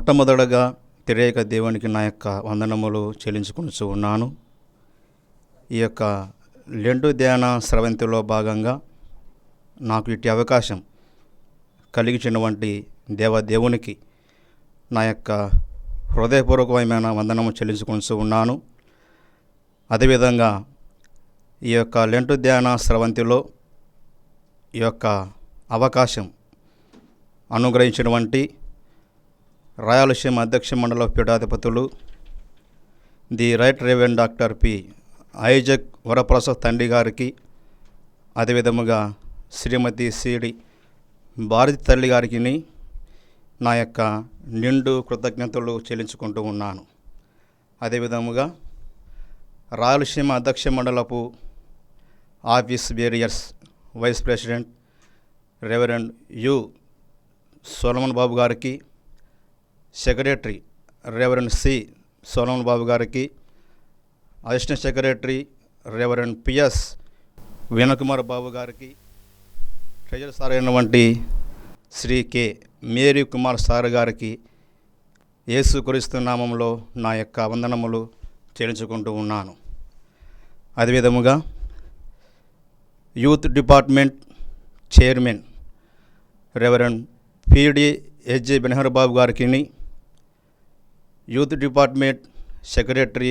మొట్టమొదటగా తిరేక దేవునికి నా యొక్క వందనములు చెల్లించుకొనుచు ఉన్నాను. ఈ యొక్క లెంటు ధ్యాన స్రవంతిలో భాగంగా నాకు ఇట్టి అవకాశం కలిగించినటువంటి దేవునికి నా యొక్క హృదయపూర్వకమైన వందనము చెల్లించుకొనుచు ఉన్నాను. అదేవిధంగా ఈ యొక్క లెంటు ధ్యాన స్రవంతిలో ఈ యొక్క అవకాశం అనుగ్రహించినటువంటి రాయలసీమ అధ్యక్ష మండల పీఠాధిపతులు the right reverend doctor P Isaac Varaprasad తండ్రి గారికి, అదేవిధముగా శ్రీమతి సిడి భారతి తల్లి గారికి నా యొక్క నిండు కృతజ్ఞతలు చెల్లించుకుంటూ ఉన్నాను. అదేవిధముగా రాయలసీమ అధ్యక్ష మండలపు office bearers vice president reverend U Solomon Babu గారికి, secretary reverend C Solomon Babu గారికి, assistant secretary reverend PS Veenakumar Babu గారికి, ట్రెజరర్ సార్ అయినటువంటి Shri K Mary Kumar sir గారికి యేసుక్రీస్తు నామములో నా యొక్క వందనములు చెల్లించుకుంటూ ఉన్నాను. అదేవిధముగా youth department chairman reverend PD HG Benhur Babu గారికి, youth department secretary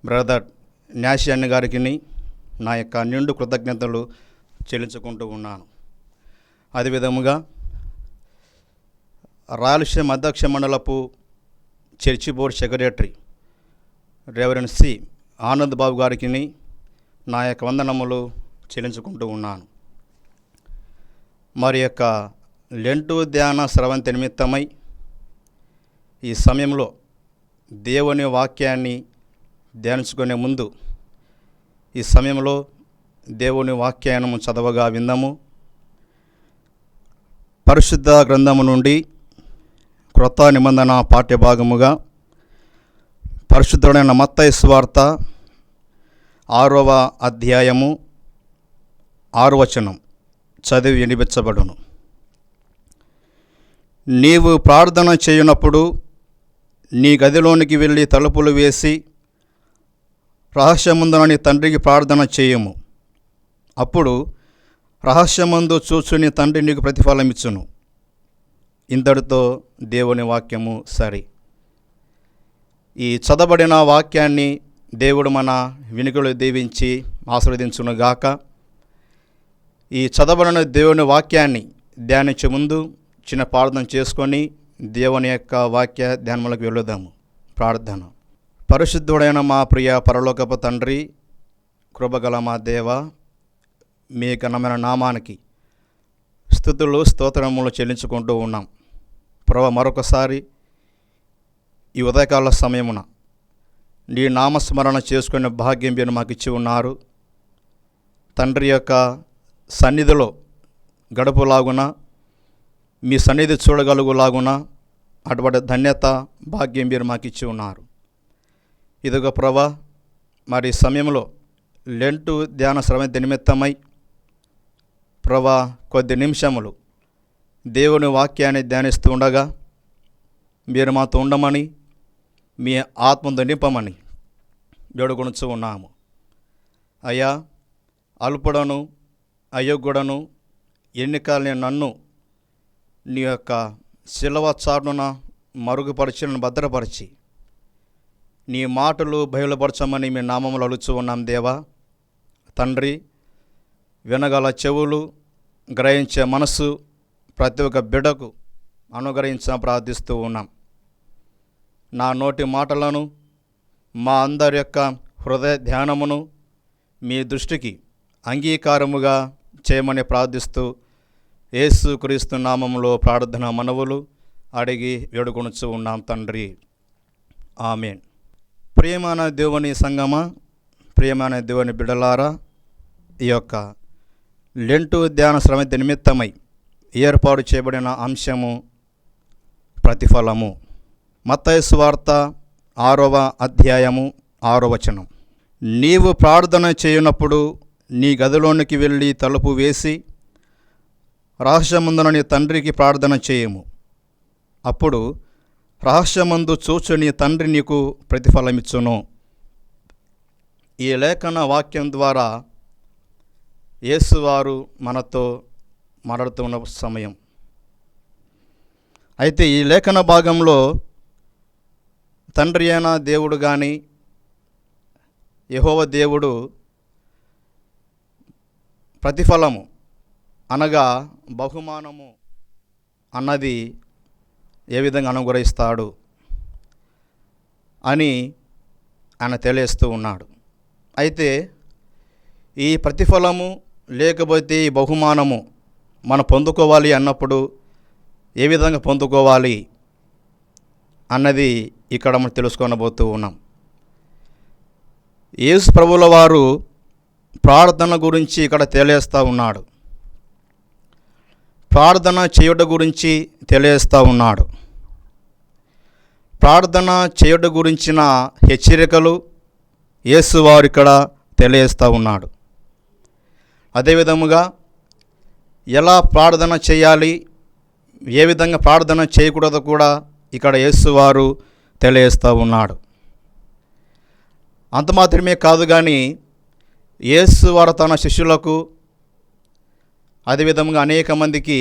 brother Nyashi అన్న గారికి నా యొక్క నిండు కృతజ్ఞతలు చెల్లించుకుంటూ ఉన్నాను. అదేవిధముగా రాయలసీమ అధ్యక్ష మండలపు church board secretary reverend C Anand Babu గారికి నా యొక్క వందనములు చెల్లించుకుంటూ ఉన్నాను. మరి యొక్క లెంటు ధ్యాన స్రవంతి నిమిత్తమై ఈ సమయంలో దేవుని వాక్యాన్ని ధ్యానించుకునే ముందు ఈ సమయంలో దేవుని వాక్యాన్ని చదవగా విందాము. పరిశుద్ధ గ్రంథము నుండి క్రొత్త నిబంధన పాఠ్యభాగముగా పరిశుద్ధుడైన మత్తయి సువార్త 6వ అధ్యాయము 6వ వచనం చదివి వినిపించబడును. నీవు ప్రార్థన చేయునప్పుడు నీ గదిలోనికి వెళ్ళి తలుపులు వేసి రహస్యమందున నీ తండ్రికి ప్రార్థన చేయము. అప్పుడు రహస్యమందు చూచు నీ తండ్రి నీకు ప్రతిఫలం ఇచ్చును. ఇంతటితో దేవుని వాక్యము సరి. ఈ చదవబడిన వాక్యాన్ని దేవుడు మన వినికిడిలో దీవించి ఆశీర్వదించునుగాక. ఈ చదవబడిన దేవుని వాక్యాన్ని ధ్యానించే ముందు చిన్న ప్రార్థన చేసుకొని దేవుని యొక్క వాక్య ధ్యానములకు వెళుదాము. ప్రార్థన. పరిశుద్ధుడైన మా ప్రియ పరలోకపు తండ్రి, కృపగల మా దేవ, మీ ఘనమైన నామానికి స్తుతులు స్తోత్రములు చెల్లించుకుంటూ ఉన్నాం. ప్రభు, మరొకసారి ఈ ఉదయకాల సమయమున నీ నామస్మరణ చేసుకునే భాగ్యం మీరు మాకు ఇచ్చి ఉన్నారు. తండ్రి యొక్క సన్నిధిలో గడుపులాగున, మీ సన్నిధి చూడగలుగులాగున అటువంటి ధన్యత భాగ్యం మీరు మాకు ఇచ్చి ఉన్నారు. ఇదిగో ప్రభా, మరి సమయంలో లెంటు ధ్యాన స్రవంతి నిమిత్తమై ప్రభా కొద్ది నిమిషములు దేవుని వాక్యాన్ని ధ్యానిస్తూ ఉండగా మీరు మాతో ఉండమని, మీ ఆత్మతో నింపమని వేడుకొనుచు ఉన్నాము. అయ్యా, అల్పుడను అయోగ్యుడను ఎన్నికల్ని నన్ను నీ యొక్క శిలవ చాటున మరుగుపరిచి భద్రపరిచి నీ మాటలు బయలుపరచమని మీ నామములు అలుచు ఉన్నాం దేవా. తండ్రి, వినగల చెవులు, గ్రహించే మనస్సు ప్రతి ఒక్క బిడ్డకు ప్రార్థిస్తూ ఉన్నాం. నా నోటి మాటలను, మా అందరి యొక్క హృదయ ధ్యానమును మీ దృష్టికి అంగీకారముగా చేయమని ప్రార్థిస్తూ యేసుక్రీస్తు నామములో ప్రార్థన మనవులు అడిగి వేడుకొనుచు ఉన్నాం తండ్రి. ఆమేన్. ప్రియమైన దేవుని సంగమా, ప్రియమైన దేవుని బిడ్డలారా, ఈ యొక్క లెంటు ధ్యాన స్రవంతి నిమిత్తమై ఏర్పాటు చేయబడిన అంశము ప్రతిఫలము. మత్తయి సువార్త 6వ అధ్యాయము 6వ వచనం. నీవు ప్రార్థన చేయునప్పుడు నీ గదిలోనికి వెళ్ళి తలుపు వేసి రహస్యమందున నీ తండ్రికి ప్రార్థన చేయము. అప్పుడు రహస్యమందు చూచు నీ తండ్రి నీకు ప్రతిఫలమిచ్చును. ఈ లేఖన వాక్యం ద్వారా యేసువారు మనతో మాట్లాడుతున్న సమయం. అయితే ఈ లేఖన భాగంలో తండ్రి అయిన దేవుడు కానీ యెహోవా దేవుడు ప్రతిఫలము అనగా బహుమానము అన్నది ఏ విధంగా అనుగ్రహిస్తాడు అని ఆయన తెలియస్తూ ఉన్నాడు. అయితే ఈ ప్రతిఫలము లేకపోతే ఈ బహుమానము మనం పొందుకోవాలి అన్నప్పుడు ఏ విధంగా పొందుకోవాలి అన్నది ఇక్కడ మనం తెలుసుకొనబోతూ ఉన్నాం. యేసు ప్రభువుల వారు ప్రార్థన గురించి ఇక్కడ తెలియస్తూ ఉన్నాడు. ప్రార్థన చేయుట గురించి తెలియస్తూ ఉన్నాడు. ప్రార్థన చేయుట గురించిన హెచ్చరికలు యేసువారు ఇక్కడ తెలియస్తూ ఉన్నాడు. అదేవిధముగా ఎలా ప్రార్థన చేయాలి, ఏ విధంగా ప్రార్థన చేయకూడదో కూడా ఇక్కడ యేసువారు తెలియస్తూ ఉన్నాడు. అంత మాత్రమే కాదు కానీ యేసువారు తన శిష్యులకు అదేవిధంగా అనేక మందికి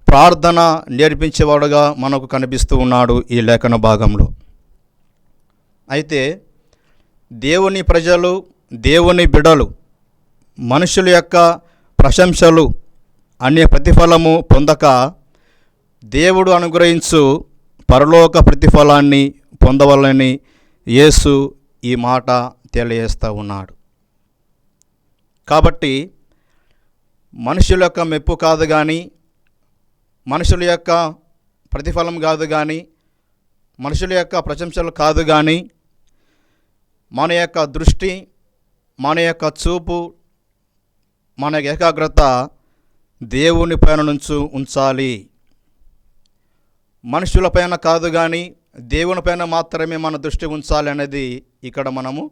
ప్రార్థన నేర్పించేవాడుగా మనకు కనిపిస్తూ ఉన్నాడు ఈ లేఖన భాగంలో. అయితే దేవుని ప్రజలు, దేవుని బిడ్డలు మనుషుల యొక్క ప్రశంసలు అనే ప్రతిఫలము పొందక దేవుడు అనుగ్రహించు పరలోక ప్రతిఫలాన్ని పొందవాలని యేసు ఈ మాట తెలియజేస్తూ ఉన్నాడు. కాబట్టి మనుషుల యొక్క మెప్పు కాదు కానీ, మనుషుల యొక్క ప్రతిఫలం కాదు కానీ, మనుషుల యొక్క ప్రశంసలు కాదు కానీ, మన యొక్క దృష్టి, మన యొక్క చూపు, మన యొక్క ఏకాగ్రత దేవుని పైన నుంచి ఉంచాలి. మనుషుల పైన కాదు కానీ దేవుని పైన మాత్రమే మన దృష్టి ఉంచాలి అనేది ఇక్కడ మనము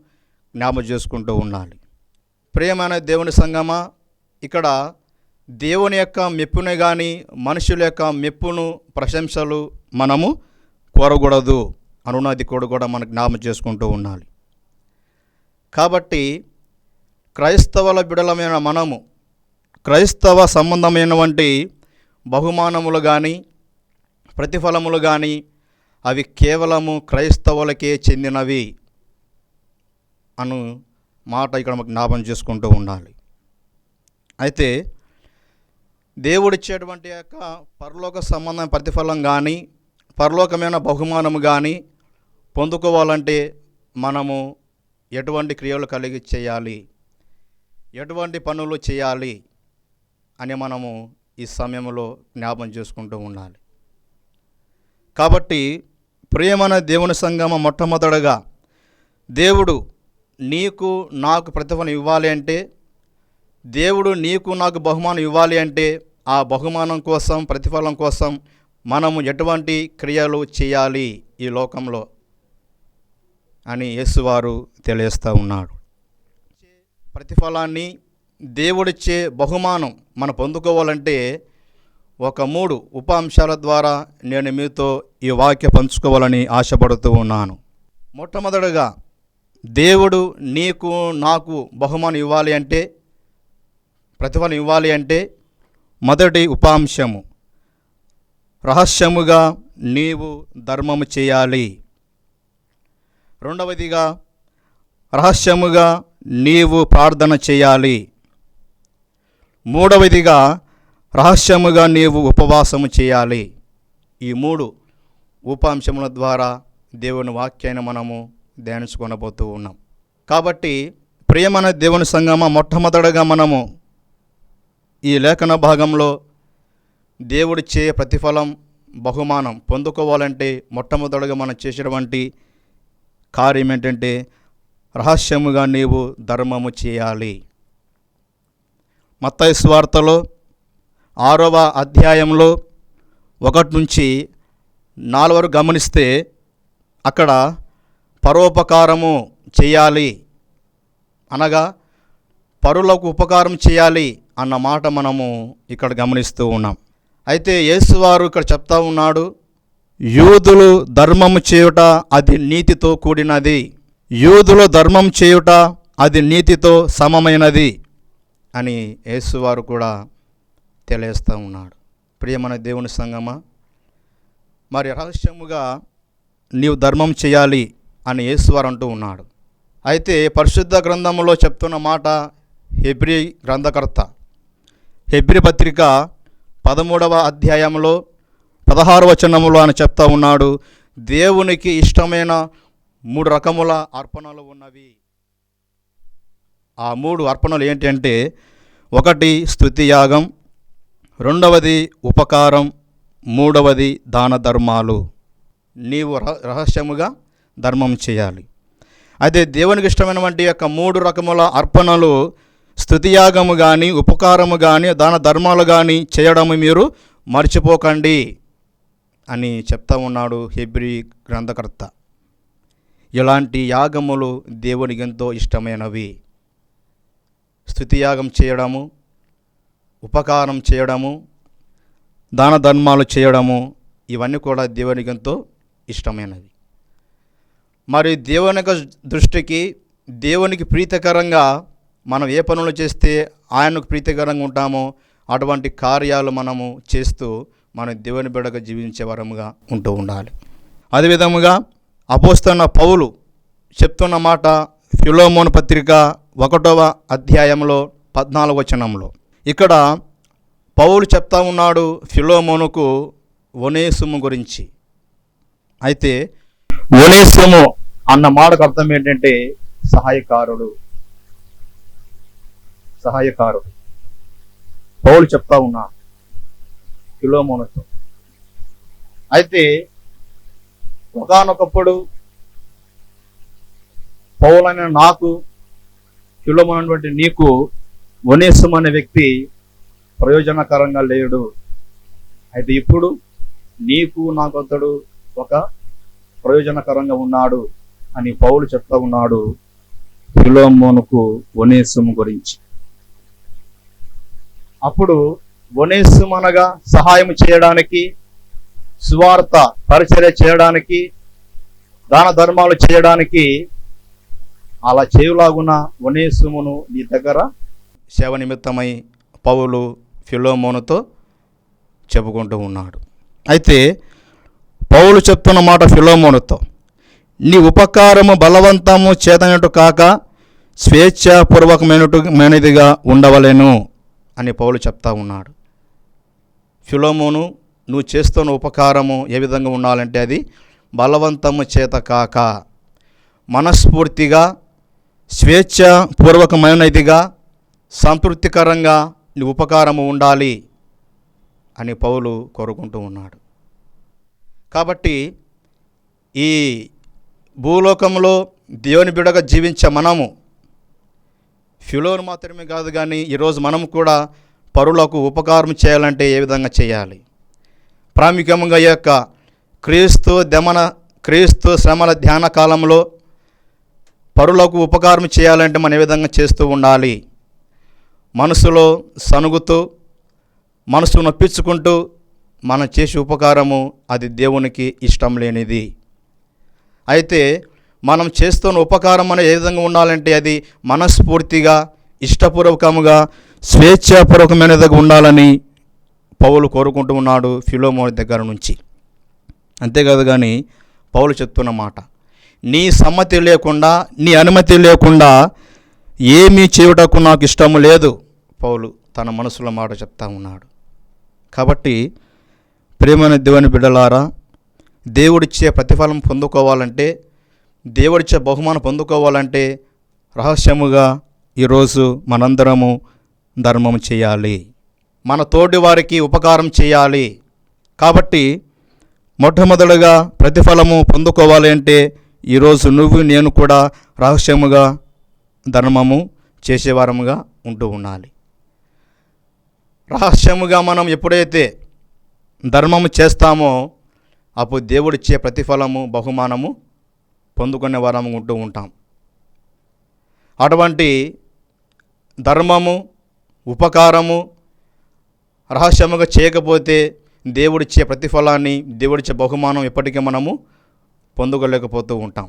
జ్ఞాపకం చేసుకుంటూ ఉండాలి. ప్రియమైన దేవుని సంగమా, ఇక్కడ దేవుని యొక్క మెప్పునే కానీ మనుషుల యొక్క మెప్పును, ప్రశంసలు మనము కోరకూడదు అనున్నది కూడా మనకు జ్ఞాపకం చేసుకుంటూ ఉండాలి. కాబట్టి క్రైస్తవుల బిడలమైన మనము క్రైస్తవ సంబంధమైనటువంటి బహుమానములు కానీ ప్రతిఫలములు కానీ అవి కేవలము క్రైస్తవులకే చెందినవి అను మాట ఇక్కడ మనకు జ్ఞాపకం చేసుకుంటూ ఉండాలి. అయితే దేవుడిచ్చేటువంటి యొక్క పరలోక సంబంధమైన ప్రతిఫలం కానీ పరలోకమైన బహుమానము కానీ పొందుకోవాలంటే మనము ఎటువంటి క్రియలు కలిగి చేయాలి, ఎటువంటి పనులు చేయాలి అని మనము ఈ సమయంలో జ్ఞాపకం చేసుకుంటూ ఉండాలి. కాబట్టి ప్రియమైన దేవుని సంగమ, మొట్టమొదటగా దేవుడు నీకు నాకు ప్రతిఫలం ఇవ్వాలి అంటే, దేవుడు నీకు నాకు బహుమానం ఇవ్వాలి అంటే ఆ బహుమానం కోసం, ప్రతిఫలం కోసం మనము ఎటువంటి క్రియలు చేయాలి ఈ లోకంలో అని యేసువారు తెలియస్తూ ఉన్నాడు. ప్రతిఫలాన్ని, దేవుడిచ్చే బహుమానం మనం పొందుకోవాలంటే ఒక 3 ఉప అంశాల ద్వారా నేను మీతో ఈ వాక్య పంచుకోవాలని ఆశపడుతూ ఉన్నాను. మొట్టమొదటిగా దేవుడు నీకు నాకు బహుమానం ఇవ్వాలి అంటే, ప్రతిఫలం ఇవ్వాలి అంటే మొదటి ఉపాంశము రహస్యముగా నీవు ధర్మము చేయాలి. రెండవదిగా రహస్యముగా నీవు ప్రార్థన చేయాలి. మూడవదిగా రహస్యముగా నీవు ఉపవాసము చేయాలి. ఈ 3 ఉపాంశముల ద్వారా దేవుని వాక్యాన్ని మనము ధ్యానించుకొనబోతూ ఉన్నాం. కాబట్టి ప్రియమైన దేవుని సంగమ, మొట్టమొదటగా మనము ఈ లేఖన భాగంలో దేవుడిచ్చే ప్రతిఫలం, బహుమానం పొందుకోవాలంటే మొట్టమొదటగా మనం చేసేటువంటి కార్యం ఏంటంటే రహస్యముగా నీవు ధర్మము చేయాలి. మత్తయి సువార్తలో 6వ అధ్యాయంలో 1 నుంచి 4 వరకు గమనిస్తే అక్కడ పరోపకారము చేయాలి అనగా పరులకు ఉపకారం చేయాలి అన్న మాట మనము ఇక్కడ గమనిస్తూ ఉన్నాం. అయితే యేసువారు ఇక్కడ చెప్తా ఉన్నాడు, యూదులు ధర్మము చేయుట అది నీతితో కూడినది. యూదులు ధర్మం చేయుట అది నీతితో సమమైనది అని యేసువారు కూడా తెలియస్తూ ఉన్నాడు. ప్రియమైన దేవుని సంగమా, మరి రహస్యముగా నీవు ధర్మం చేయాలి అని యేసువారు అంటూ ఉన్నాడు. అయితే పరిశుద్ధ గ్రంథంలో చెప్తున్న మాట హెబ్రీ గ్రంథకర్త హెబ్రీ పత్రిక 13వ అధ్యాయంలో 16వ వచనంలో అని చెప్తా ఉన్నాడు, దేవునికి ఇష్టమైన 3 రకముల అర్పణలు ఉన్నవి. ఆ 3 అర్పణలు ఏంటంటే, ఒకటి స్తుతియాగం, రెండవది ఉపకారం, మూడవది దాన ధర్మాలు. నీవు రహస్యముగా ధర్మం చేయాలి. అయితే దేవునికి ఇష్టమైనటువంటి యొక్క 3 రకముల అర్పణలు స్తుతియాగము కానీ, ఉపకారము కానీ, దాన ధర్మాలు కానీ చేయడము మీరు మర్చిపోకండి అని చెప్తా ఉన్నాడు హెబ్రీ గ్రంథకర్త. ఇలాంటి యాగములు దేవునికి ఎంతో ఇష్టమైనవి. స్తుతియాగం చేయడము, ఉపకారం చేయడము, దాన ధర్మాలు చేయడము, ఇవన్నీ కూడా దేవునికి ఎంతో ఇష్టమైనవి. మరి దేవుని యొక్క దృష్టికి దేవునికి ప్రీతికరంగా మనం ఏ పనులు చేస్తే ఆయనకు ప్రీతికరంగా ఉంటామో అటువంటి కార్యాలు మనము చేస్తూ మన దేవుని బిడ్డగా జీవించే వరముగా ఉంటూ ఉండాలి. అదేవిధముగా అపోస్తలుడైన పౌలు చెప్తున్న మాట ఫిలోమోను పత్రిక 1వ అధ్యాయంలో 14వ వచనంలో. ఇక్కడ పౌలు చెప్తా ఉన్నాడు ఫిలోమోనుకు ఒనేసుము గురించి. అయితే ఒనేసుము అన్న మాటకు అర్థం ఏంటంటే సహాయకారుడు. పౌలు చెప్తా ఉన్నాడు ఫిలోమోనుతో. అయితే ఒకానొకప్పుడు పౌలైన నాకు, ఫిలోమోను అనేటువంటి నీకు ఒనేసుము అనే వ్యక్తి ప్రయోజనకరంగా లేడు. అయితే ఇప్పుడు నీకు నాకు అతడు ఒక ప్రయోజనకరంగా ఉన్నాడు అని పౌలు చెప్తా ఉన్నాడు ఫిలోమోనుకు ఒనేసుము గురించి. అప్పుడు ఒనేసుము అనగా సహాయం చేయడానికి, సువార్త పరిచర్య చేయడానికి, దాన ధర్మాలు చేయడానికి, అలా చేయులాగున ఒనేసుమును నీ దగ్గర సేవ నిమిత్తమై పౌలు ఫిలోమోనుతో చెప్పుకుంటూ ఉన్నాడు. అయితే పౌలు చెప్తున్న మాట ఫిలోమోనుతో, నీ ఉపకారము బలవంతము చేతనట్టు కాక స్వేచ్ఛాపూర్వకమైనదిగా ఉండవలెను అని పౌలు చెప్తా ఉన్నాడు. ఫిలోమోను, నువ్వు చేస్తున్న ఉపకారము ఏ విధంగా ఉండాలంటే అది బలవంతము చేత కాక మనస్ఫూర్తిగా స్వేచ్ఛాపూర్వకమైనదిగా సంతృప్తికరంగా నీ ఉపకారము ఉండాలి అని పౌలు కోరుకుంటూ ఉన్నాడు. కాబట్టి ఈ భూలోకంలో దేవుని బిడ్డగా జీవించే మనము ఫిలోను మాత్రమే కాదు కానీ ఈరోజు మనం కూడా పరులకు ఉపకారం చేయాలంటే ఏ విధంగా చేయాలి? ప్రాముఖ్యంగా ఈ యొక్క క్రీస్తు శ్రమల ధ్యాన కాలంలో పరులకు ఉపకారం చేయాలంటే మనం ఏ విధంగా చేస్తూ ఉండాలి? మనసులో సనుగుతూ, మనసు నొప్పించుకుంటూ మనం చేసే ఉపకారము అది దేవునికి ఇష్టం లేనిది. అయితే మనం చేస్తున్న ఉపకారం అనేది ఏ విధంగా ఉండాలంటే అది మనస్ఫూర్తిగా, ఇష్టపూర్వకముగా, స్వేచ్ఛాపూర్వకమైనదిగా ఉండాలని పౌలు కోరుకుంటూ ఉన్నాడు ఫిలోమోను దగ్గర నుంచి. అంతేకాదు కానీ పౌలు చెప్తున్న మాట, నీ సమ్మతి లేకుండా, నీ అనుమతి లేకుండా ఏమీ చేయుటకు నాకు ఇష్టము లేదు పౌలు తన మనసులో మాట చెప్తా ఉన్నాడు. కాబట్టి ప్రేమైన దేవుని బిడ్డలారా, దేవుడిచ్చే ప్రతిఫలం పొందుకోవాలంటే, దేవుడిచ్చే బహుమానం పొందుకోవాలంటే రహస్యముగా ఈరోజు మనందరము ధర్మం చేయాలి, మన తోటి వారికి ఉపకారం చేయాలి. కాబట్టి మొట్టమొదటిగా ప్రతిఫలము పొందుకోవాలి అంటే ఈరోజు నువ్వు నేను కూడా రహస్యముగా ధర్మము చేసేవారముగా ఉంటూ ఉండాలి. రహస్యముగా మనం ఎప్పుడైతే ధర్మము చేస్తామో అప్పుడు దేవుడిచ్చే ప్రతిఫలము, బహుమానము పొందుకునే వారము ఉంటూ ఉంటాం. అటువంటి ధర్మము, ఉపకారము రహస్యముగా చేయకపోతే దేవుడిచ్చే ప్రతిఫలాన్ని, దేవుడిచ్చే బహుమానం ఎప్పటికీ మనము పొందుకోలేకపోతూ ఉంటాం.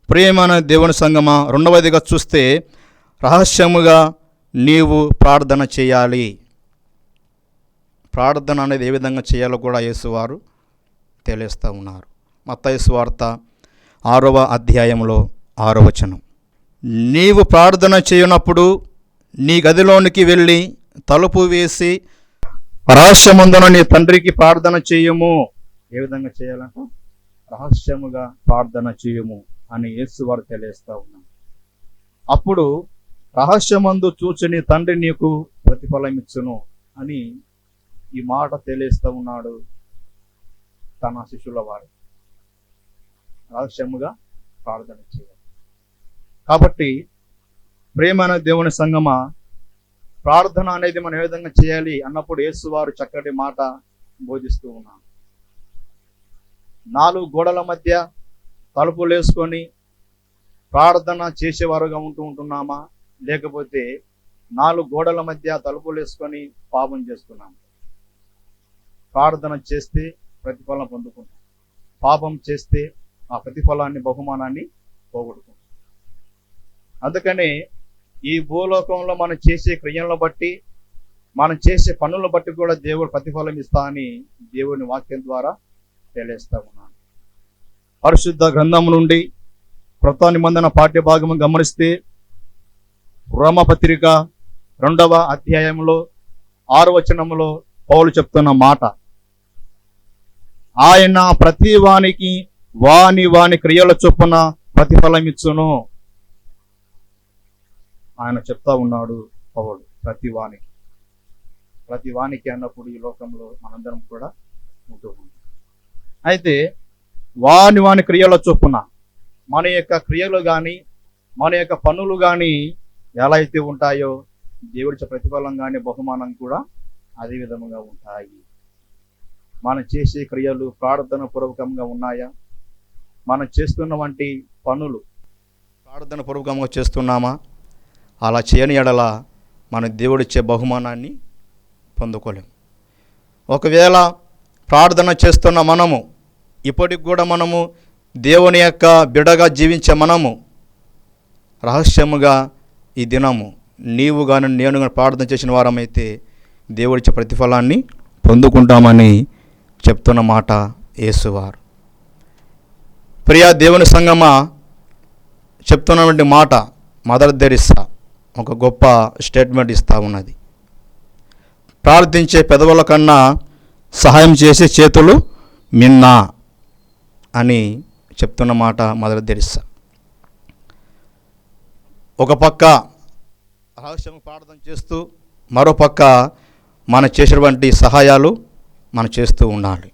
ప్రియమైన దేవుని సంగమా, రెండవదిగా చూస్తే రహస్యముగా నీవు ప్రార్థన చేయాలి. ప్రార్థన అనేది ఏ విధంగా చేయాలో కూడా యేసువారు తెలియస్తూ ఉన్నారు. మత్తయి సువార్త 6వ అధ్యాయంలో 6వ వచనం, నీవు ప్రార్థన చేయనప్పుడు నీ గదిలోనికి వెళ్ళి తలుపు వేసి రహస్యమందున నీ తండ్రికి ప్రార్థన చేయము. ఏ విధంగా చేయాలంట? రహస్యముగా ప్రార్థన చేయము అని యేసువారు తెలియస్తూ ఉన్నారు. అప్పుడు రహస్యమందు చూచి నీ తండ్రి నీకు ప్రతిఫలం ఇచ్చును అని ఈ మాట తెలియస్తూ ఉన్నాడు తన శిష్యుల వారు. రహస్యముగా ప్రార్థన చేయాలి. కాబట్టి ప్రేమైన దేవుని సంగమా, ప్రార్థన అనేది మనం ఏ విధంగా చేయాలి అన్నప్పుడు యేసువారు చక్కటి మాట బోధిస్తూ ఉన్నారు. 4 గోడల మధ్య తలుపులు వేసుకొని ప్రార్థన చేసేవారుగా ఉంటున్నామా, లేకపోతే 4 గోడల మధ్య తలుపులు వేసుకొని పాపం చేస్తున్నాము? ప్రార్థన చేస్తే ప్రతిఫలం పొందుకుంటాం, పాపం చేస్తే ఆ ప్రతిఫలాన్ని, బహుమానాన్ని పోగొట్టుకుంటాం. అందుకనే ఈ భూలోకంలో మనం చేసే క్రియలను బట్టి, మనం చేసే పనులను బట్టి కూడా దేవుడు ప్రతిఫలం ఇస్తా అని దేవుని వాక్యం ద్వారా తెలియస్తా ఉన్నాను. పరిశుద్ధ గ్రంథం నుండి క్రొత్త నిబంధన పాఠ్య భాగము గమనిస్తే రోమపత్రిక 2వ అధ్యాయంలో 6వ వచనంలో పౌలు చెప్తున్న మాట, ఆయన ప్రతి వానికి వాని క్రియల చొప్పున ప్రతిఫలం ఇచ్చును. ఆయన చెప్తా ఉన్నాడు పౌలు, ప్రతి వానికి అన్నప్పుడు ఈ లోకంలో మనందరం కూడా ఉంటూ ఉన్నాం. అయితే వాని క్రియల చొప్పున మన యొక్క క్రియలు కానీ, మన యొక్క పనులు కానీ ఎలా అయితే ఉంటాయో, దేవుడిచ్చే ప్రతిఫలం కానీ, బహుమానం కూడా అదే విధముగా ఉంటాయి. మనం చేసే క్రియలు ప్రార్థన పూర్వకంగా ఉన్నాయా? మనం చేస్తున్న వంటి పనులు ప్రార్థన పూర్వకంగా చేస్తున్నామా? అలా చేయని ఎడల మన దేవుడిచ్చే బహుమానాన్ని పొందుకోలేం. ఒకవేళ ప్రార్థన చేస్తున్న మనము, ఇప్పటికి కూడా మనము దేవుని యొక్క బిడగా జీవించే మనము రహస్యముగా ఈ దినము నీవు కానీ నేను కానీ ప్రార్థన చేసిన వారమైతే దేవుడిచ్చే ప్రతిఫలాన్ని పొందుకుంటామని చెప్తున్న మాట యేసువారు. ప్రియా దేవుని సంగమా, చెప్తున్నటువంటి మాట మదర్ తెరెస్సా ఒక గొప్ప స్టేట్మెంట్ ఇస్తూ ఉన్నది. ప్రార్థించే పెదవుల కన్నా సహాయం చేసే చేతులు మిన్నా అని చెప్తున్న మాట మదర్ తెరెస్సా. ఒక పక్క రహస్యం ప్రార్థన చేస్తూ, మరో పక్క మన చేసినటువంటి సహాయాలు మనం చేస్తూ ఉండాలి.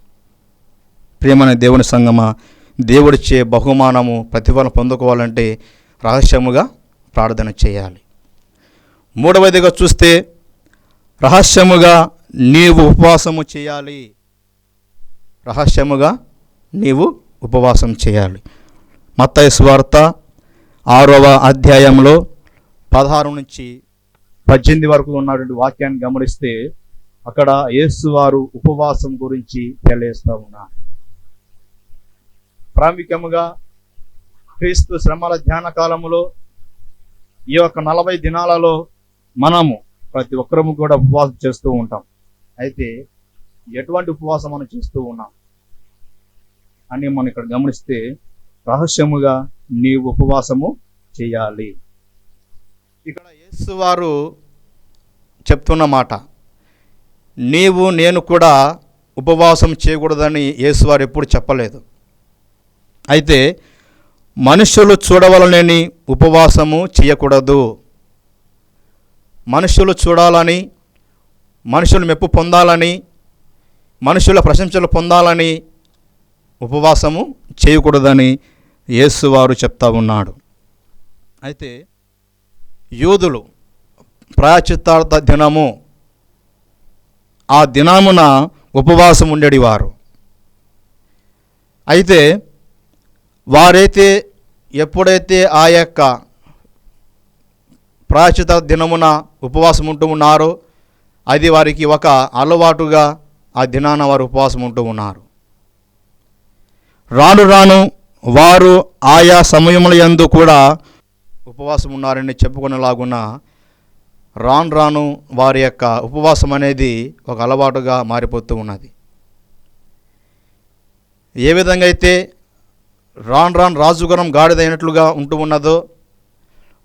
ప్రియమైన దేవుని సంగమా, దేవుడిచ్చే బహుమానము, ప్రతిఫలం పొందుకోవాలంటే రహస్యముగా ప్రార్థన చేయాలి. మూడవదిగా చూస్తే రహస్యముగా నీవు ఉపవాసము చేయాలి. రహస్యముగా నీవు ఉపవాసం చేయాలి. మత్తయి సువార్త 6వ అధ్యాయంలో 16 నుంచి 18 వరకు ఉన్నటువంటి వాక్యాన్ని గమనిస్తే అక్కడ యేసువారు ఉపవాసం గురించి తెలియజేస్తూ ఉన్నారు. ప్రాముఖ్యముగా క్రీస్తు శ్రమల ధ్యాన కాలములో ఈ యొక్క 40 దినాలలో మనము ప్రతి ఒక్కరము కూడా ఉపవాసం చేస్తూ ఉంటాం. అయితే ఎటువంటి ఉపవాసం మనం చేస్తూ ఉన్నాం అని మనం ఇక్కడ గమనిస్తే రహస్యముగా నీవు ఉపవాసము చేయాలి. ఇక్కడ యేసువారు చెప్తున్న మాట, నీవు నేను కూడా ఉపవాసం చేయకూడదని యేసువారు ఎప్పుడు చెప్పలేదు. అయితే మనుషులు చూడవలనని ఉపవాసము చేయకూడదు. మనుషులు చూడాలని, మనుషులు మెప్పు పొందాలని, మనుషుల ప్రశంసలు పొందాలని ఉపవాసము చేయకూడదని యేసువారు చెప్తా ఉన్నాడు. అయితే యూదులు ప్రాయశ్చిత్తార్థ దినము, ఆ దినమున ఉపవాసం ఉండేవారు. అయితే వారైతే ఎప్పుడైతే ఆ యొక్క ప్రాయశ్చిత్త దినమున ఉపవాసం ఉంటూ ఉన్నారో అది వారికి ఒక అలవాటుగా, ఆ దినాన వారు ఉపవాసం ఉంటూ ఉన్నారు. రాను రాను వారు ఆయా సమయముల యందు కూడా ఉపవాసం ఉన్నారని చెప్పుకునేలాగున్న రాను రాను వారి యొక్క ఉపవాసం అనేది ఒక అలవాటుగా మారిపోతూ ఉన్నది. ఏ విధంగా అయితే రాను రాను రాజుగురం గాడిదైనట్లుగా ఉంటూ ఉన్నదో,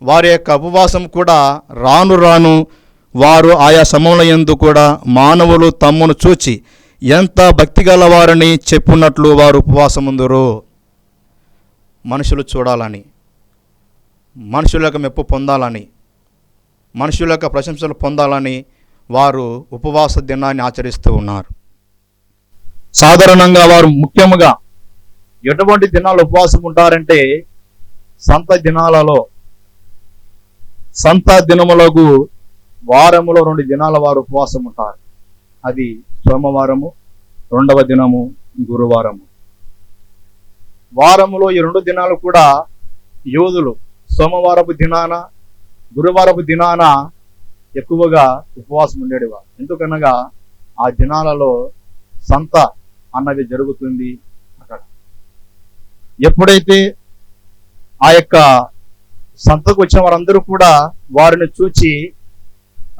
వారి యొక్క ఉపవాసం కూడా రాను రాను వారు ఆయా సమయముల యందు కూడా మానవులు తమ్మును చూచి ఎంత భక్తి గలవారని చెప్పున్నట్లు వారు ఉపవాసం ఉందరో. మనుషులు చూడాలని, మనుషుల యొక్క మెప్పు పొందాలని, మనుషుల యొక్క ప్రశంసలు పొందాలని వారు ఉపవాస దినాన్ని ఆచరిస్తూ ఉన్నారు. సాధారణంగా వారు ముఖ్యముగా ఎటువంటి దినాలు ఉపవాసం ఉంటారంటే, సంత దినములకు వారములో 2 దినాల వారు ఉపవాసం ఉంటారు. అది సోమవారము, 2వ దినము గురువారము. వారములో ఈ 2 దినాలు కూడా యోధులు సోమవారపు దినాన, గురువారపు దినాన ఎక్కువగా ఉపవాసం ఉండేవారు. ఎందుకనగా ఆ దినాలలో సంత అన్నది జరుగుతుంది. అక్కడ ఎప్పుడైతే ఆ యొక్క సంతకు వచ్చిన వారందరూ కూడా వారిని చూచి,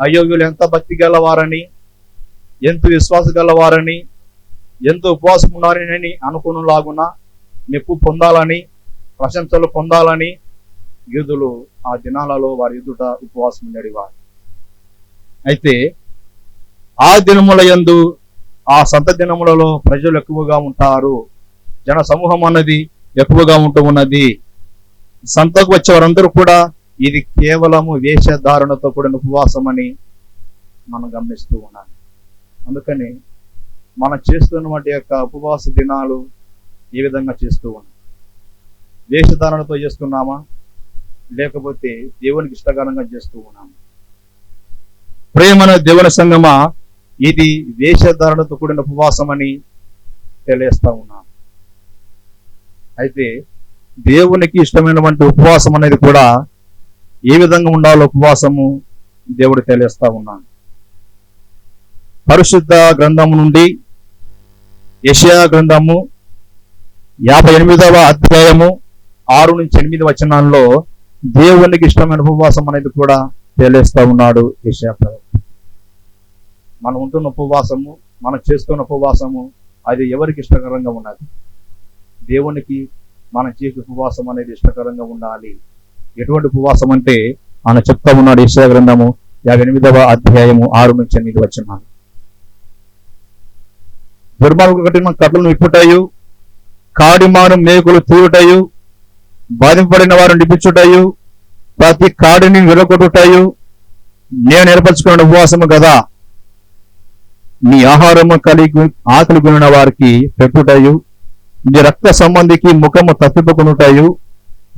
అయ్యో వీళ్ళు ఎంత భక్తి గలవారని, ఎంత విశ్వాస గలవారని, ఎంత ఉపవాసం ఉన్నారని అనుకునేలాగున మెప్పు పొందాలని, ప్రశంసలు పొందాలని యూదులు ఆ దినాలలో వారి ఎదుట ఉపవాసం ఉండేవారు. అయితే ఆ దినముల యందు, ఆ సంత దినములలో ప్రజలు ఎక్కువగా ఉంటారు. జన సమూహం అన్నది ఎక్కువగా ఉంటూ ఉన్నది. సంతకు వచ్చే వారందరూ కూడా ఇది కేవలము వేషధారణతో కూడిన ఉపవాసం అని మనం గమనిస్తూ ఉన్నాం. అందుకని మనం చేస్తున్నటువంటి యొక్క ఉపవాస దినాలు ఏ విధంగా చేస్తూ ఉన్నాం? వేషధారణతో చేస్తున్నామా, లేకపోతే దేవునికి ఇష్టకరంగా చేస్తూ ఉన్నామా? ప్రేమన దేవుని సంగమా, ఇది వేషధారణతో కూడిన ఉపవాసం అని తెలియస్తా ఉన్నాం. అయితే దేవునికి ఇష్టమైనటువంటి ఉపవాసం అనేది కూడా ఏ విధంగా ఉండాలో ఉపవాసము దేవుడు తెలియస్తా ఉన్నాను. పరిశుద్ధ గ్రంథము నుండి యెషయా గ్రంథము 58వ అధ్యాయము 6 నుంచి 8 వచనాల్లో దేవునికి ఇష్టమైన ఉపవాసం అనేది కూడా తెలియస్తా ఉన్నాడు యెషయా ప్రవక్త. మనం ఉంటున్న ఉపవాసము, మనం చేస్తున్న ఉపవాసము అది ఎవరికి ఇష్టకరంగా ఉన్నది? దేవునికి మనం చేసే ఉపవాసం అనేది ఇష్టకరంగా ఉండాలి. ఎటువంటి ఉపవాసం అంటే ఆయన చెప్తా ఉన్నాడు యెషయా గ్రంథము 58వ అధ్యాయము 6 నుంచి 8 వచనాలు. దుర్మార్గుల కఠిన కట్లను విప్పుటయు, కాడిమాను మేకులు తూరుటయు, బాధింపబడిన వారు నిపించుటయు, ప్రతి కాడిని విరగొట్టుటయు నేను ఏర్పరచుకున్న ఉపవాసము కదా. నీ ఆహారము కలిగి ఆకలి కొనిన వారికి పెట్టుటయు, నీ రక్త సంబంధికి ముఖము తప్పిపుకునుటయు,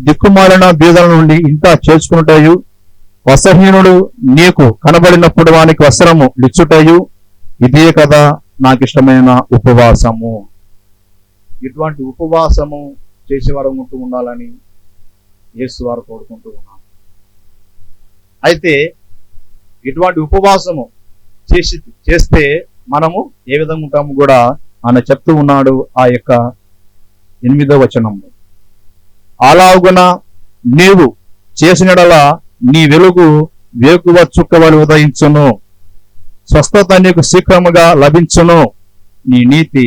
దిక్కుమాలిన బీదల నుండి ఇంట చేర్చుకునుటయు, వస్త్రహీనుడు నీకు కనబడినప్పుడు వానికి వస్త్రము లిచ్చుటయు, ఇదే కదా నాకు ఇష్టమైన ఉపవాసము. ఇటువంటి ఉపవాసము చేసేవారు ఉంటూ ఉండాలని యేసు వారు కోరుకుంటూ ఉన్నాం. అయితే ఇటువంటి ఉపవాసము చేస్తే మనము ఏ విధంగా ఉంటాము కూడా ఆయన చెప్తూ ఉన్నాడు ఆ యొక్క 8వ వచనంలో. అలాగున నీవు చేసినడలా నీ వెలుగు వేకువ చుక్క వలె ఉదయించును, స్వస్థత నీకు శీఘ్రముగా లభించును, నీ నీతి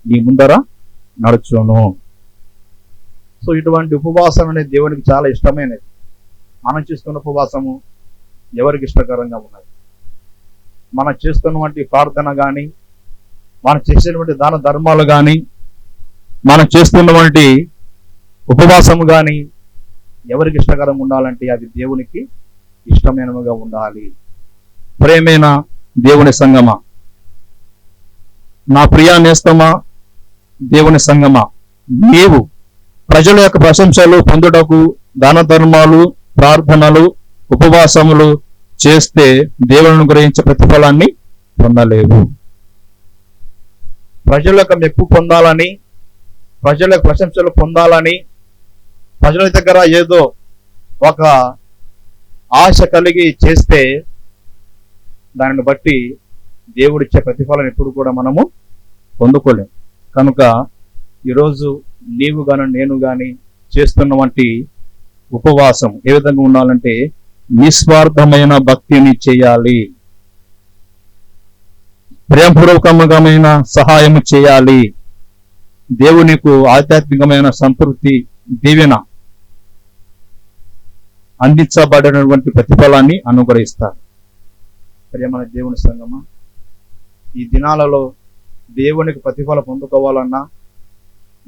నీ ముందర నడుచును. సో ఇటువంటి ఉపవాసం అనేది దేవునికి చాలా ఇష్టమైనది. మనం చేస్తున్న ఉపవాసము ఎవరికి ఇష్టకరంగా ఉన్నది? మనం చేస్తున్నటువంటి ప్రార్థన కానీ, మనం చేసేటువంటి దాన ధర్మాలు కానీ, మనం చేస్తున్నటువంటి ఉపవాసము కానీ ఎవరికి ఇష్టకరంగా ఉండాలంటే అది దేవునికి ఇష్టమైనవిగా ఉండాలి. ప్రేమైన దేవుని సంగమా, నా ప్రియా నేస్తమా, దేవుని సంగమా, నీవు ప్రజల యొక్క ప్రశంసలు పొందుటకు దాన ధర్మాలు, ప్రార్థనలు, ఉపవాసములు చేస్తే దేవుని గురించే ప్రతిఫలాన్ని పొందలేవు. ప్రజల యొక్క మెప్పు పొందాలని, ప్రజల యొక్క ప్రశంసలు పొందాలని, ప్రజల దగ్గర ఏదో ఒక ఆశ కలిగి చేస్తే దానిని బట్టి దేవుడిచ్చే ప్రతిఫలం ఎప్పుడు కూడా మనము పొందుకోలేం. కనుక ఈరోజు నీవు గాని నేను గాని చేస్తున్న వంటి ఉపవాసం ఏ విధంగా ఉండాలంటే నిస్వార్థమైన భక్తిని చేయాలి, ప్రేమపూర్వకమైన సహాయం చేయాలి. దేవునికి ఆధ్యాత్మికమైన సంతృప్తి దీవెన అందించబడినటువంటి ప్రతిఫలాన్ని అనుగ్రహిస్తారు. ప్రియమైన దేవుని సంగమా, ఈ దినాలలో దేవునికి ప్రతిఫలం పొందుకోవాలన్నా,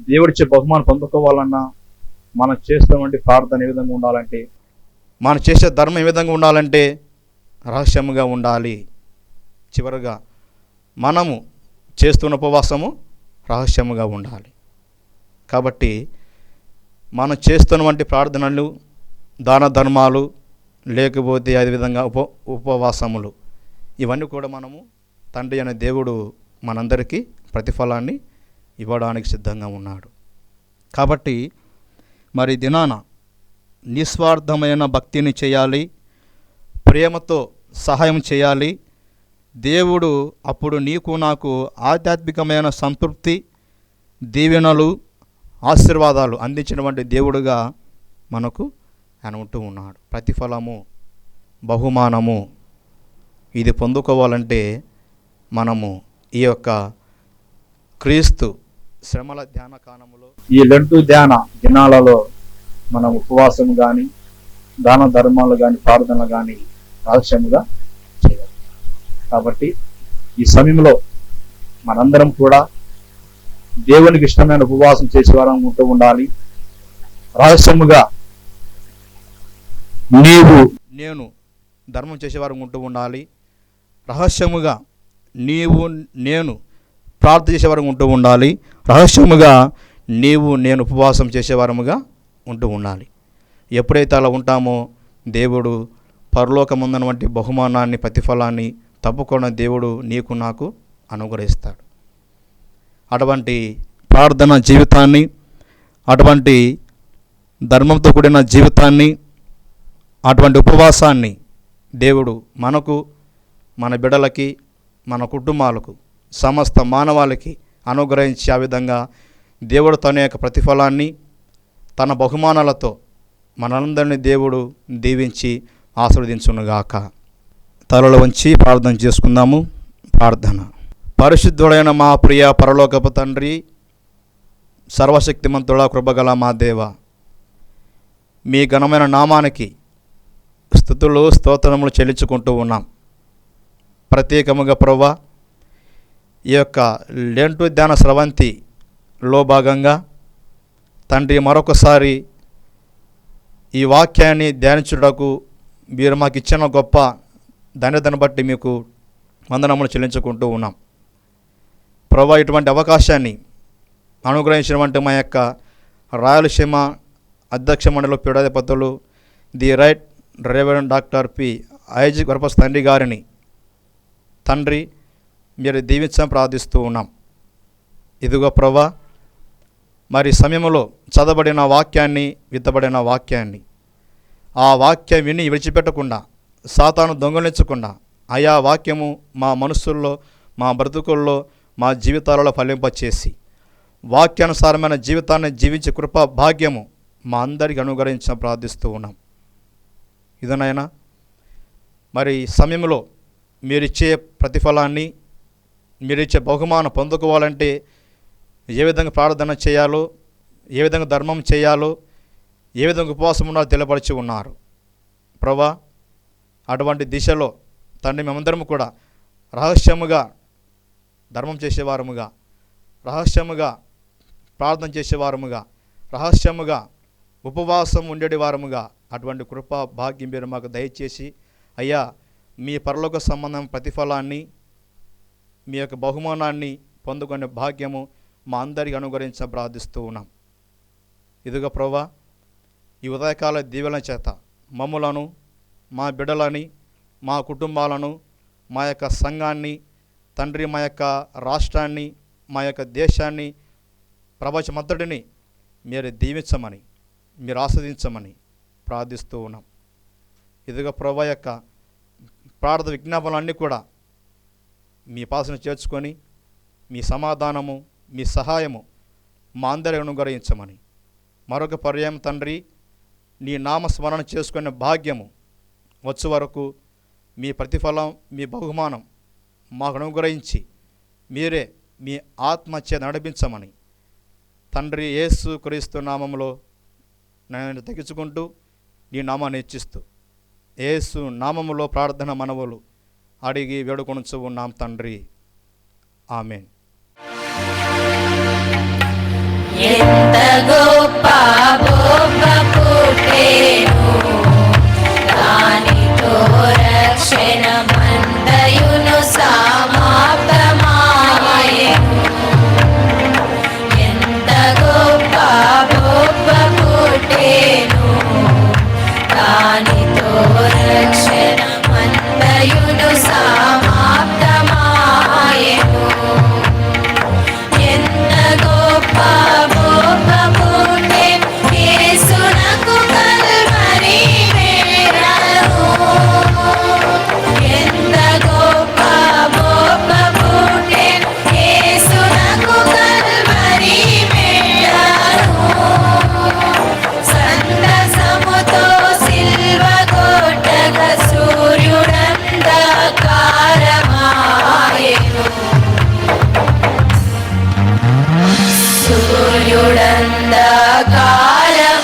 దేవుడిచ్చే బహుమానం పొందుకోవాలన్నా మనం చేస్తున్నటువంటి ప్రార్థన ఏ విధంగా ఉండాలంటే, మనం చేసే ధర్మం ఏ విధంగా ఉండాలంటే రహస్యముగా ఉండాలి. చివరగా మనము చేస్తున్న ఉపవాసము రహస్యముగా ఉండాలి. కాబట్టి మనం చేస్తున్నటువంటి ప్రార్థనలు, దాన ధర్మాలు, లేకపోతే అదేవిధంగా ఉపవాసములు, ఇవన్నీ కూడా మనము తండ్రి అనే దేవుడు మనందరికీ ప్రతిఫలాన్ని ఇవ్వడానికి సిద్ధంగా ఉన్నాడు. కాబట్టి మరి దినాన నిస్వార్థమైన భక్తిని చేయాలి, ప్రేమతో సహాయం చేయాలి. దేవుడు అప్పుడు నీకు నాకు ఆధ్యాత్మికమైన సంతృప్తి, దీవెనలు, ఆశీర్వాదాలు అందించినటువంటి దేవుడుగా మనకు ఆయన ఉంటూ ఉన్నాడు. ప్రతిఫలము, బహుమానము ఇది పొందుకోవాలంటే మనము ఈ యొక్క క్రీస్తు శ్రమల ధ్యాన కాలములో, ఈ లెంటు ధ్యాన దినాలలో మనం ఉపవాసం కానీ, దాన ధర్మాలు కానీ, ప్రార్థనలు కానీ రహస్యముగా చేయాలి. కాబట్టి ఈ సమయంలో మనందరం కూడా దేవునికి ఇష్టమైన ఉపవాసం చేసేవారం ఉంటూ ఉండాలి. రహస్యముగా నేను ధర్మం చేసేవారు ఉంటూ ఉండాలి. రహస్యముగా నేను ప్రార్థన చేసేవారు ఉంటూ ఉండాలి. రహస్యముగా నేను ఉపవాసం చేసేవారముగా ఉంటూ ఉండాలి. ఎప్పుడైతే అలా ఉంటామో దేవుడు పరలోకముందన వంటి బహుమానాన్ని, ప్రతిఫలాన్ని తప్పకుండా దేవుడు నీకు నాకు అనుగ్రహిస్తాడు. అటువంటి ప్రార్థన జీవితాన్ని, అటువంటి ధర్మంతో కూడిన జీవితాన్ని, అటువంటి ఉపవాసాన్ని దేవుడు మనకు, మన బిడ్డలకి, మన కుటుంబాలకు, సమస్త మానవాళికి అనుగ్రహించి ఆ విధంగా దేవుడు తన యొక్క ప్రతిఫలాన్ని తన బహుమానాలతో మనందరినీ దేవుడు దీవించి ఆశీర్వదించునుగాక. తలలో వంచి ప్రార్థన చేసుకుందాము. ప్రార్థన. పరిశుద్ధుడైన మా ప్రియ పరలోకపు తండ్రి, సర్వశక్తిమంతుడా, కృపగల మా దేవ, మీ ఘనమైన నామానికి స్తుతులు, స్తోత్రములు చెల్లించుకుంటూ ఉన్నాం. ప్రత్యేకముగా ప్రభువా, ఈ యొక్క లెంటు ధ్యాన స్రవంతిలో భాగంగా తండ్రి మరొకసారి ఈ వాక్యాన్ని ధ్యానించుటకు మీరు మాకు ఇచ్చిన గొప్ప ధన్యతను బట్టి మీకు వందనములు చెల్లించుకుంటూ ఉన్నాం. ప్రభువా, ఇటువంటి అవకాశాన్ని అనుగ్రహించినటువంటి మా యొక్క రాయలసీమ అధ్యక్ష మండలి పీఠాధిపతులు the right reverend doctor P Isaac వరపస్ తండ్రి గారిని తండ్రి మీరు దీవించని ప్రార్థిస్తూ ఉన్నాం. ఇదిగో ప్రభువా, మరి సమయంలో చదవబడిన వాక్యాన్ని, విత్తబడిన వాక్యాన్ని, ఆ వాక్యం విని విడిచిపెట్టకుండా, సాతాను దొంగలించకుండా ఆయా వాక్యము మా మనస్సుల్లో, మా బ్రతుకుల్లో, మా జీవితాలలో ఫలింపచేసి వాక్యానుసారమైన జీవితాన్ని జీవించే కృప భాగ్యము మా అందరికీ అనుగ్రహించ ప్రార్థిస్తూ ఉన్నాం. ఇదనైనా మరి సమయంలో మీరిచ్చే ప్రతిఫలాన్ని, మీరిచ్చే బహుమానం పొందుకోవాలంటే ఏ విధంగా ప్రార్థన చేయాలో, ఏ విధంగా ధర్మం చేయాలో, ఏ విధంగా ఉపవాసం ఉన్నారో తెలియపరిచి ఉన్నారు. ప్రభువా, అటువంటి దిశలో తండ్రి మేమందరం కూడా రహస్యముగా ధర్మం చేసేవారముగా, రహస్యముగా ప్రార్థన చేసేవారముగా, రహస్యముగా ఉపవాసం ఉండేటి వారముగా అటువంటి కృప భాగ్యం మీరు మాకు దయచేసి అయ్యా, మీ పరలోక సంబంధం ప్రతిఫలాన్ని, మీ యొక్క బహుమానాన్ని పొందుకునే భాగ్యము మా అందరికీ అనుగ్రహించ ప్రార్థిస్తూ ఉన్నాం. ఇదిగో ప్రభువా, ఈ ఉదయకాల దీవెన చేత మమ్ములను, మా బిడ్డలని, మా కుటుంబాలను, మా యొక్క సంఘాన్ని తండ్రి, మా యొక్క రాష్ట్రాన్ని, మా యొక్క దేశాన్ని, ప్రపంచమంతటిని మీరు దీవించమని, మీరు ఆస్వాదించమని ప్రార్థిస్తూ ఉన్నాం. ఇదిగో ప్రభువా, యొక్క ప్రార్థన విజ్ఞాపనలన్నీ కూడా మీ పాసను చేర్చుకొని మీ సమాధానము, మీ సహాయము మా అందరి అనుగ్రహించమని మరొక పర్యాయం తండ్రి, నీ నామస్మరణ చేసుకునే భాగ్యము వచ్చు వరకు మీ ప్రతిఫలం, మీ బహుమానం మాకు అనుగ్రహించి మీరే మీ ఆత్మచే నడిపించమని తండ్రి యేసు క్రీస్తు నామములో నేను తగ్గించుకుంటూ నీ నామాన్ని హెచ్చిస్తూ యేసు నామములో ప్రార్థన మనవులు అడిగి వేడుకొనుచు ఉన్నాం తండ్రి. ఆమేన్. ఎంత గొప్ప బొబ్బ పుట్టెను, దానితో రక్షణ మందయును సమాప్తమాయెను. ఎంత గొప్ప బొబ్బ పుట్టెను, దానితో రక్షణ మందయును సమాప్తమాయెను. ఎంత గొప్ప బొబ్బ పుట్టెను, యేసునకు కల్వరి వేళలో. ఎంత గొప్ప బొబ్బ పుట్టెను, యేసునకు కల్వరి వేళలో. సంతసముతో సిల్వ కొట్టగా సూర్యుడంధకారమాయెను.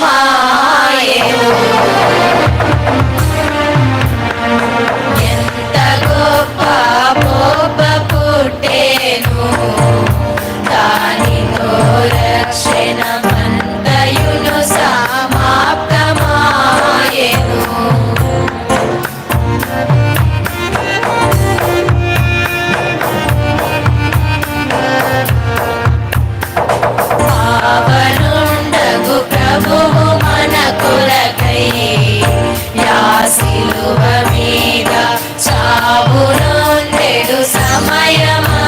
సూర్యుడంధకారమాయెను. ఎంత గొప్ప బొబ్బ పుట్టెను, దానితో రక్షణ మందయును సమాప్తమాయెను. పావనుండగు ప్రభువు మన కొరకై యా సిలువ మీద చావునొందెడు సమయమందునా.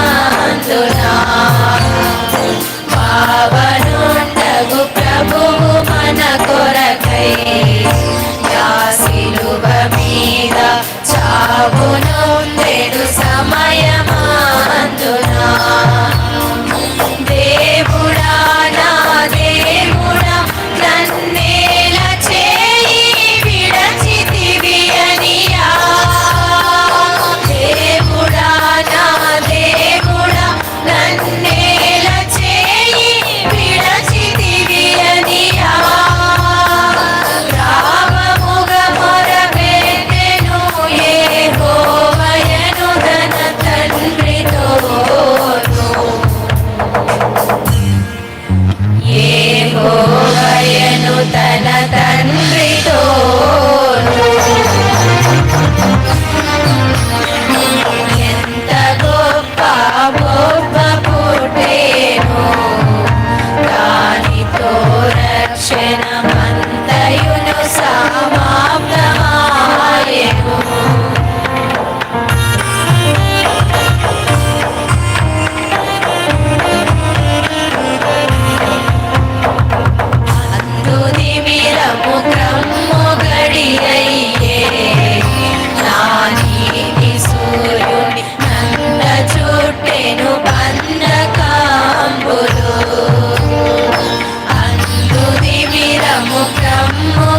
పావనుండగు ప్రభువు మన కొరకై యా సిలువ మీద చావునొందెడు సమయమందునా. దేవుడా నా దేవుడా, నన్నేల చేయి విడచితివి అనియా. దేవుడా నా దేవుడా, నన్నేల చేయి విడచితివి అనియా. రామముగ మొరపెట్టెను యెహోవయను తన తండ్రితోను. యెహోవయను తన తండ్రితోను. ఎంత గొప్ప బొబ్బ పుట్టెను, దానితో రక్షణ మందయును సమాప్తమాయెను. అందుదిమిరము క్రమ్ము గడియయ్యే, నా నీతి సూర్యుని నంద చుట్టెను బంధకంబులు. అందుదిమిరము క్రమ్ము